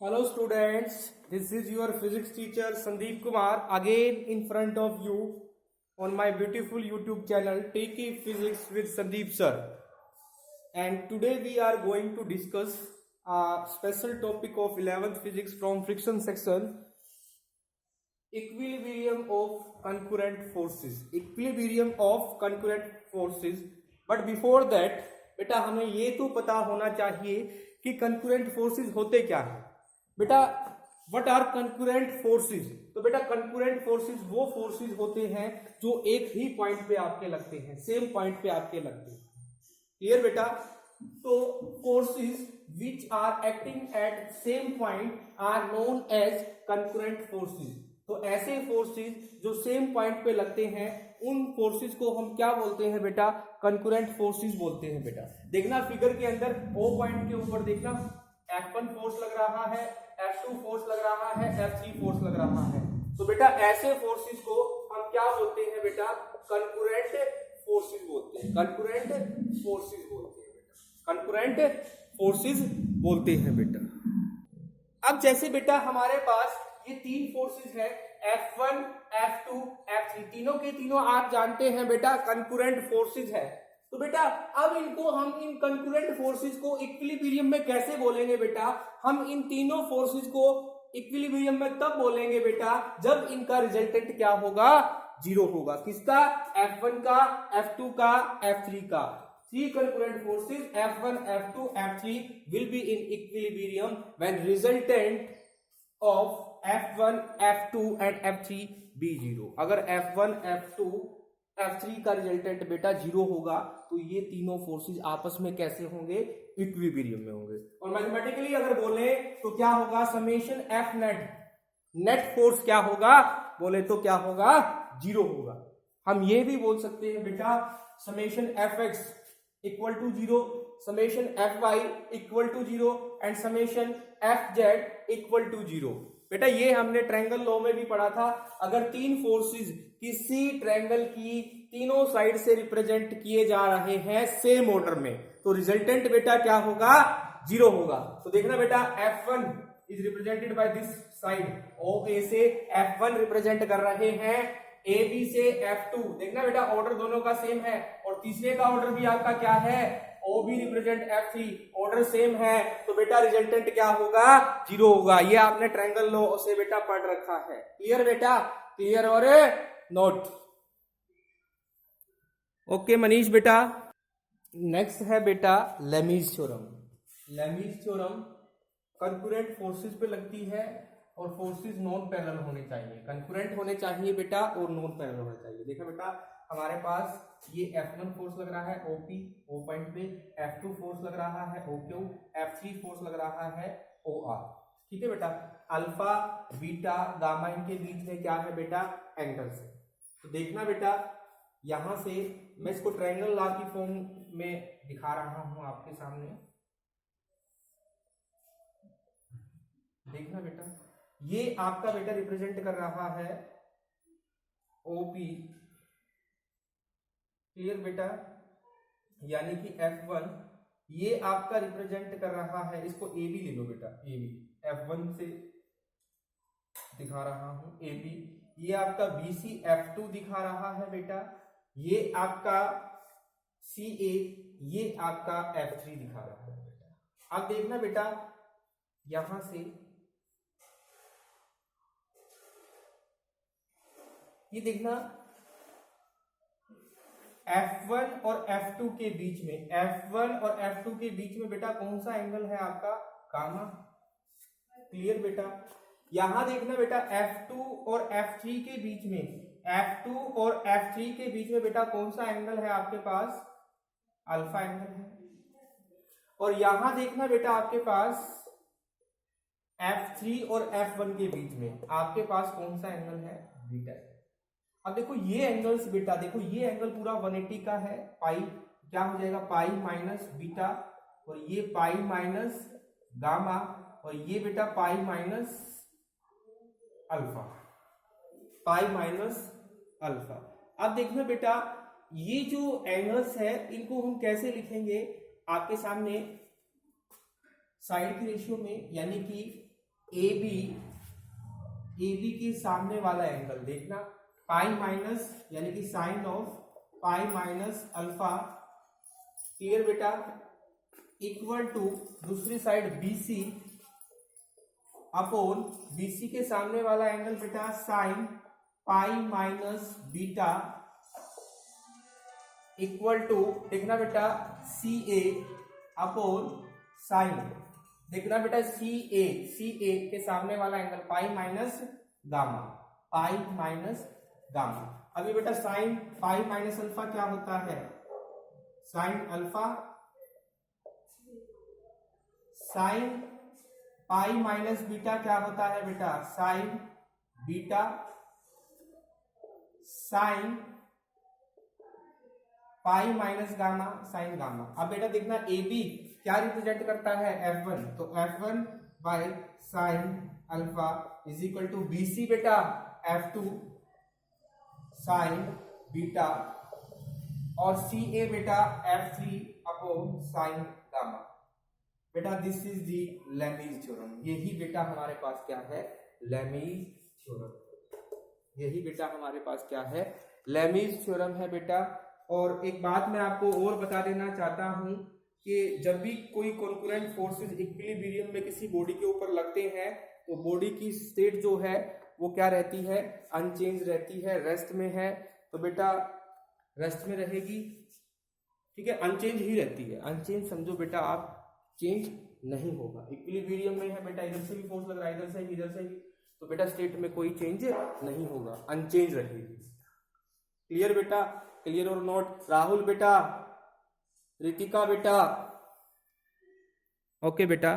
Hello students, this is your physics teacher Sandeep Kumar again in front of you on my beautiful YouTube channel Take Physics with Sandeep sir. And today we are going to discuss a special topic of 11th physics from friction section, equilibrium of concurrent forces. Equilibrium of concurrent forces. But before that बेटा हमें ये तो पता होना चाहिए कि concurrent forces होते क्या है बेटा. What are concurrent forces? तो बेटा कंकरेंट फोर्सेस वो फोर्सेस होते हैं जो एक ही पॉइंट पे आपके लगते हैं, सेम पॉइंट पे आपके लगते हैं. क्लियर बेटा? तो forces which are acting at same point are known as concurrent forces. तो ऐसे फोर्सेस जो सेम पॉइंट पे लगते हैं उन फोर्सेस को हम क्या बोलते हैं बेटा? कंकरेंट फोर्सेस बोलते हैं बेटा. देखना फिगर के अंदर ओ पॉइंट के ऊपर देखना F1 फोर्स लग रहा है, F2 फोर्स लग रहा है, F3 फोर्स लग रहा है. तो बेटा ऐसे फोर्सेस को हम क्या बोलते हैं बेटा? कंकरेंट फोर्सेस बोलते हैं. कंकरेंट फोर्सेस बोलते हैं बेटा. कंकरेंट फोर्सेस बोलते हैं बेटा. अब जैसे बेटा हमारे पास ये तीन फोर्सेस है F1, F2, F3, तीनों के तीनों आप जानते हैं बेटा कंकरेंट फोर्सेस है. तो बेटा अब इनको हम इन कंकरेंट फोर्सेस को इक्विलिब्रियम में कैसे बोलेंगे बेटा? हम इन तीनों फोर्सेस को इक्विलिब्रियम में तब बोलेंगे बेटा जब इनका रिजल्टेंट क्या होगा? जीरो होगा. किसका? F1 का, F2 का, F3 का. Three concurrent forces F1, F2, F3 will be in equilibrium when resultant of F1, F2 and F3 be zero. अगर F1, F2, F3 का रिजल्टेंट बेटा जीरो होगा तो ये तीनों फोर्सेस आपस में कैसे होंगे? इक्विलिब्रियम में होंगे. और मैथमेटिकली अगर बोले तो क्या होगा? Summation F net, net force क्या होगा बोले तो क्या होगा? जीरो होगा. हम ये भी बोल सकते हैं बेटा summation Fx equal to zero, summation Fy equal to zero and summation Fz equal to zero. बेटा ये हमने ट्रायंगल लॉ में भी पढ़ा था. अगर तीन फोर्सेस किसी ट्रायंगल की तीनों साइड से रिप्रेजेंट किए जा रहे हैं सेम ऑर्डर में तो रिजल्टेंट बेटा क्या होगा? जीरो होगा. तो देखना बेटा F1 is represented by this side, OA से F1 रिप्रेजेंट कर रहे हैं, AB से F2. देखना बेटा ऑर्डर दोनों का सेम है और तीसरे का ऑर्डर भी आपका क्या है? OB represent F3, order same है तो बेटा रिजल्टेंट क्या होगा? जीरो होगा. ये आपने ट्रायंगल लॉ से बेटा पढ़ रखा है. क्लियर बेटा? क्लियर और नोट? ओके मनीष बेटा. नेक्स्ट है बेटा Lami's theorem. Lami's theorem concurrent forces पे लगती है और फोर्सेस नॉन पैरेलल होने चाहिए. कंकरेंट होने चाहिए बेटा और नॉन पैरेलल होने चाहिए. देखा बेटा हमारे पास ये F1 फोर्स लग रहा है OP, O पॉइंट पे, F2 फोर्स लग रहा है OQ, F3 फोर्स लग रहा है OR. ठीक है बेटा. अल्फा, बीटा, गामा इनके बीच में क्या है बेटा? एंगल्स है. तो देखना बेटा यहां से मैं इसको ट्रायंगल लॉ की फॉर्म में दिखा रहा हूं आपके सामने. देखना बेटा ये आपका बेटा रिप्रेजेंट कर रहा है OP. क्लियर बेटा? यानी कि F1 ये आपका रिप्रेजेंट कर रहा है, इसको AB ले लो बेटा. AB F1 से दिखा रहा हूं AB. ये आपका BC F2 दिखा रहा है बेटा. ये आपका CA, ये आपका F3 दिखा रहा है बेटा. अब देखना बेटा यहां से ये देखना F1 और F2 के बीच में, F1 और F2 के बीच में बेटा कौन सा एंगल है आपका? गामा. क्लियर बेटा? यहां देखना बेटा F2 और F3 के बीच में, F2 और F3 के बीच में बेटा कौन सा एंगल है आपके पास? अल्फा एंगल है. और यहां देखना बेटा आपके पास F3 और F1 के बीच में आपके पास कौन सा एंगल है? बीटा. अब देखो ये एंगल्स बेटा, देखो ये एंगल पूरा 180 का है. पाई क्या हो जाएगा? पाई माइनस बीटा, और ये पाई माइनस गामा, और ये बेटा पाई माइनस अल्फा. पाई माइनस अल्फा. अब देखना बेटा ये जो एंगल्स है इनको हम कैसे लिखेंगे? आपके सामने साइड की रेशियो में, यानी कि ए बी के सामने वाला एंगल देखना, पाई माइनस यानी कि sine of pi minus alpha, clear बेटा, इक्वल टू दूसरी साइड BC अपॉन BC के सामने वाला एंगल बेटा sine pi minus beta equal to देखना बेटा CA अपॉन साइन, देखना बेटा CA के सामने वाला angle pi minus gamma, pi minus gamma. अभी बेटा साइन पाई माइनस अल्फा क्या होता है, sine alpha, sign pi minus beta क्या होता है बेटा, sign beta, sign pi minus gamma, sign gamma. अब बेटा देखना ए बी क्या रिप्रेजेंट करता है, F1, तो F1 by sine alpha is equal to BC बेटा F2 साइन बीटा और CA बेटा F3 अपॉन साइन गामा। बेटा this is the Lami's theorem, यही बेटा हमारे पास क्या है, लेमीज थ्योरम, यही बेटा हमारे पास क्या है, लेमीज थ्योरम है बेटा। और एक बात मैं आपको और बता देना चाहता हूं कि जब भी कोई कॉन्करेंट फोर्सेस इक्विलिब्रियम में किसी बॉडी के ऊपर लगते हैं तो बॉडी की स्टेट जो है वो क्या रहती है, अनचेंज रहती है, रेस्ट में है, तो बेटा रेस्ट में रहेगी, ठीक है, अनचेंज ही रहती है, अनचेंज समझो बेटा आप, चेंज नहीं होगा। इक्विलिब्रियम में है बेटा, इधर से भी फोर्स लग रहा है, इधर से भी, इधर से भी, तो बेटा स्टेट में कोई चेंज नहीं होगा, अनचेंज रहेगी। क्लियर बेटा, क्लियर और नोट, राहुल बेटा, रितिका बेटा, ओके बेटा।